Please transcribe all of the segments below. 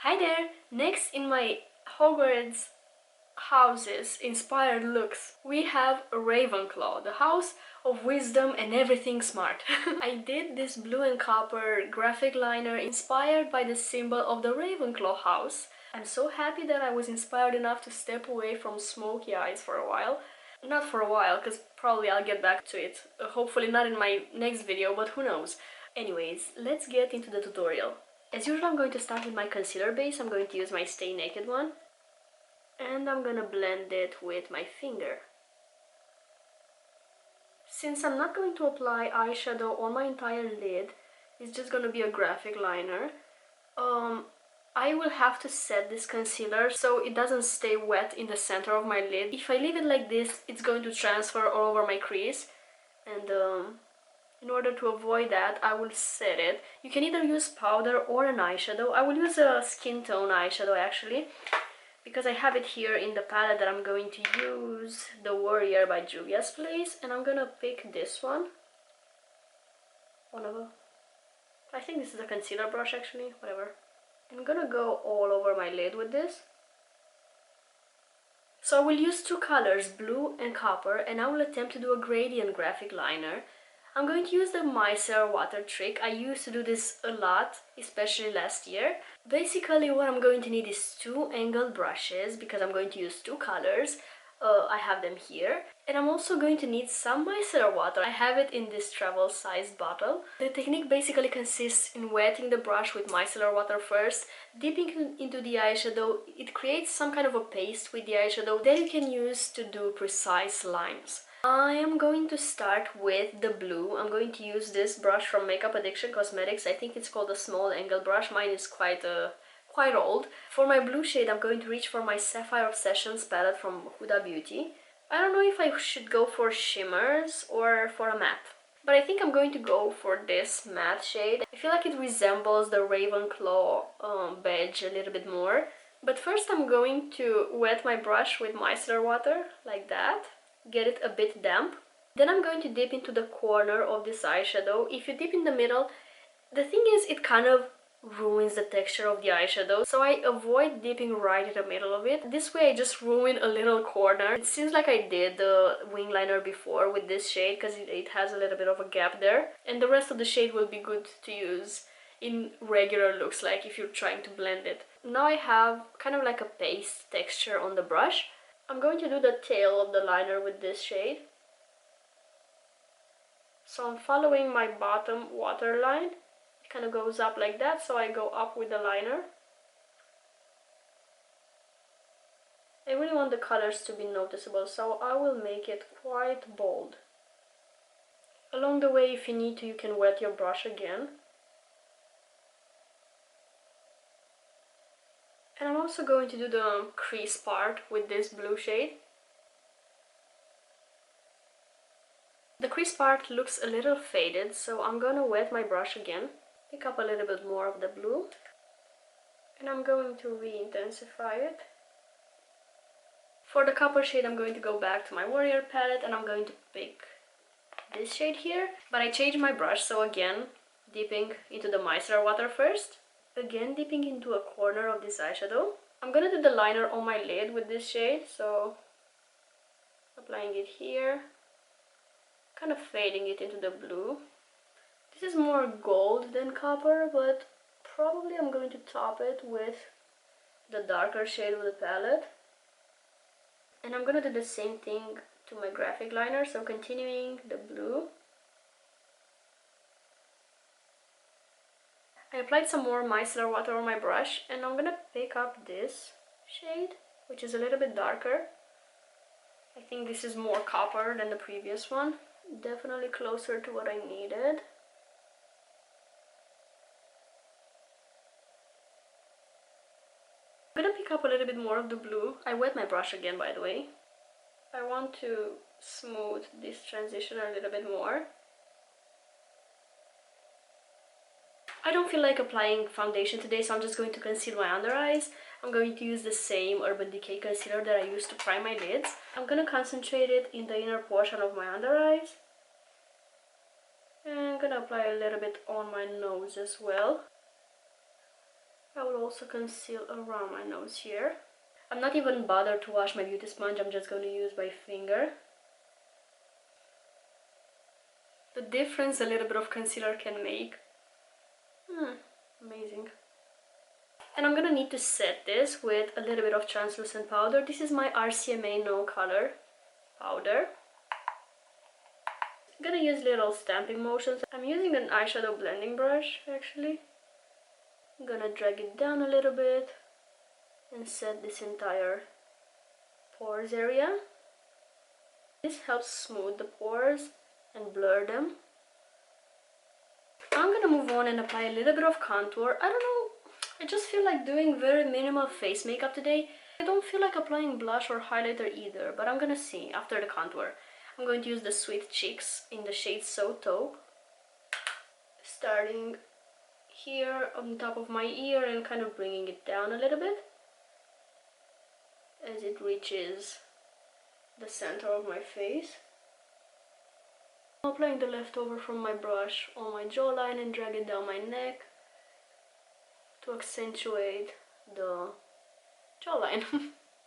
Hi there! Next in my Hogwarts houses inspired looks, we have Ravenclaw, the house of wisdom and everything smart. I did this blue and copper graphic liner inspired by the symbol of the Ravenclaw house. I'm so happy that I was inspired enough to step away from smoky eyes for a while. Not for a while, because probably I'll get back to it. Hopefully not in my next video, but who knows. Anyways, let's get into the tutorial. As usual, I'm going to start with my concealer base. I'm going to use my Stay Naked one. And I'm gonna blend it with my finger. Since I'm not going to apply eyeshadow on my entire lid, it's just gonna be a graphic liner. I will have to set this concealer so it doesn't stay wet in the center of my lid. If I leave it like this, it's going to transfer all over my crease. And in order to avoid that, I will set it. You can either use powder or an eyeshadow. I will use a skin tone eyeshadow actually, because I have it here in the palette that I'm going to use, the Warrior by Juvia's Place, and I'm gonna pick this one. I think this is a concealer brush actually, whatever. I'm gonna go all over my lid with this. So I will use two colors, blue and copper, and I will attempt to do a gradient graphic liner. I'm going to use the micellar water trick. I used to do this a lot, especially last year. Basically what I'm going to need is two angled brushes because I'm going to use two colors. I have them here. And I'm also going to need some micellar water. I have it in this travel sized bottle. The technique basically consists in wetting the brush with micellar water first, dipping into the eyeshadow. It creates some kind of a paste with the eyeshadow that you can use to do precise lines. I am going to start with the blue. I'm going to use this brush from Makeup Addiction Cosmetics. I think it's called a small angle brush. Mine is quite old. For my blue shade, I'm going to reach for my Sapphire Obsessions palette from Huda Beauty. I don't know if I should go for shimmers or for a matte, but I think I'm going to go for this matte shade. I feel like it resembles the Ravenclaw badge a little bit more. But first I'm going to wet my brush with micellar water, like that. Get it a bit damp. Then I'm going to dip into the corner of this eyeshadow. If you dip in the middle, the thing is it kind of ruins the texture of the eyeshadow, so I avoid dipping right in the middle of it. This way I just ruin a little corner. It seems like I did the wing liner before with this shade because it has a little bit of a gap there, and the rest of the shade will be good to use in regular looks, like if you're trying to blend it. Now I have kind of like a paste texture on the brush. I'm going to do the tail of the liner with this shade. So I'm following my bottom waterline. It kind of goes up like that, so I go up with the liner. I really want the colors to be noticeable, so I will make it quite bold. Along the way, if you need to, you can wet your brush again. And I'm also going to do the crease part with this blue shade. The crease part looks a little faded, so I'm gonna wet my brush again. Pick up a little bit more of the blue. And I'm going to re-intensify it. For the copper shade, I'm going to go back to my Warrior palette and I'm going to pick this shade here. But I changed my brush, so again, dipping into the micellar water first. Again, dipping into a corner of this eyeshadow. I'm gonna do the liner on my lid with this shade, so applying it here, kind of fading it into the blue. This is more gold than copper, but probably I'm going to top it with the darker shade of the palette. And I'm gonna do the same thing to my graphic liner, so continuing the blue. I applied some more micellar water on my brush, and I'm gonna pick up this shade, which is a little bit darker. I think this is more copper than the previous one. Definitely closer to what I needed. I'm gonna pick up a little bit more of the blue. I wet my brush again, by the way. I want to smooth this transition a little bit more. I don't feel like applying foundation today, so I'm just going to conceal my under eyes. I'm going to use the same Urban Decay concealer that I used to prime my lids. I'm going to concentrate it in the inner portion of my under eyes. And I'm going to apply a little bit on my nose as well. I will also conceal around my nose here. I'm not even bothered to wash my beauty sponge, I'm just going to use my finger. The difference a little bit of concealer can make. Amazing. And I'm gonna need to set this with a little bit of translucent powder. This is my RCMA No Color powder. I'm gonna use little stamping motions. I'm using an eyeshadow blending brush actually. I'm gonna drag it down a little bit and set this entire pores area. This helps smooth the pores and blur them. I'm gonna move on and apply a little bit of contour. I don't know, I just feel like doing very minimal face makeup today. I don't feel like applying blush or highlighter either, but I'm gonna see after the contour. I'm going to use the Sweet Cheeks in the shade So Taupe. Starting here on top of my ear and kind of bringing it down a little bit as it reaches the center of my face. I'm applying the leftover from my brush on my jawline and drag it down my neck to accentuate the jawline.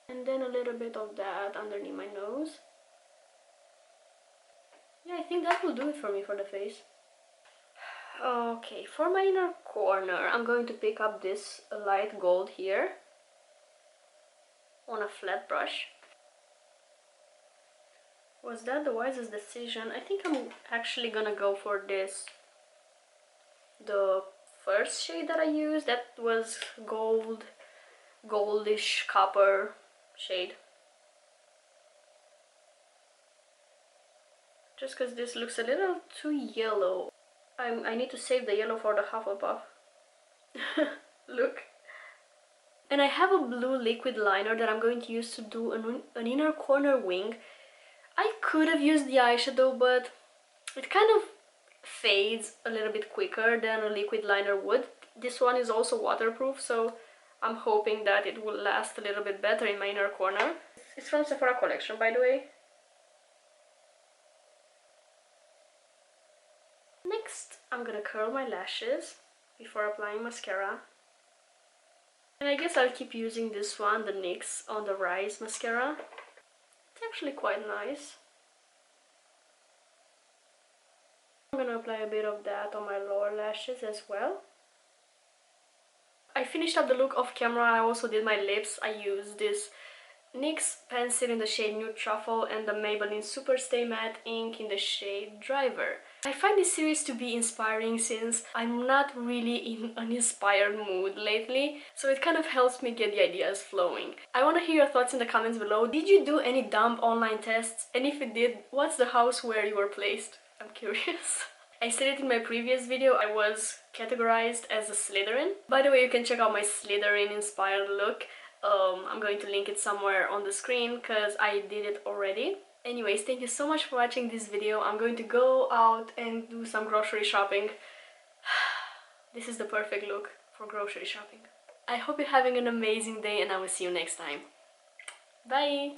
And then a little bit of that underneath my nose. Yeah, I think that will do it for me for the face. Okay, for my inner corner, I'm going to pick up this light gold here on a flat brush. Was that the wisest decision? I think I'm actually gonna go for this. The first shade that I used, that was goldish copper shade. Just because this looks a little too yellow. I need to save the yellow for the Hufflepuff. Look. And I have a blue liquid liner that I'm going to use to do an inner corner wing. I could have used the eyeshadow, but it kind of fades a little bit quicker than a liquid liner would. This one is also waterproof, so I'm hoping that it will last a little bit better in my inner corner. It's from Sephora Collection, by the way. Next, I'm gonna curl my lashes before applying mascara. And I guess I'll keep using this one, the NYX On The Rise mascara. It's actually quite nice. I'm gonna apply a bit of that on my lower lashes as well. I finished up the look off camera. I also did my lips. I used this NYX pencil in the shade Nude Truffle and the Maybelline Superstay Matte ink in the shade Driver. I find this series to be inspiring since I'm not really in an inspired mood lately, so it kind of helps me get the ideas flowing. I want to hear your thoughts in the comments below. Did you do any dumb online tests? And if you did, what's the house where you were placed? I'm curious. I said it in my previous video, I was categorized as a Slytherin. By the way, you can check out my Slytherin inspired look. I'm going to link it somewhere on the screen because I did it already. Anyways, thank you so much for watching this video. I'm going to go out and do some grocery shopping. This is the perfect look for grocery shopping. I hope you're having an amazing day and I will see you next time. Bye!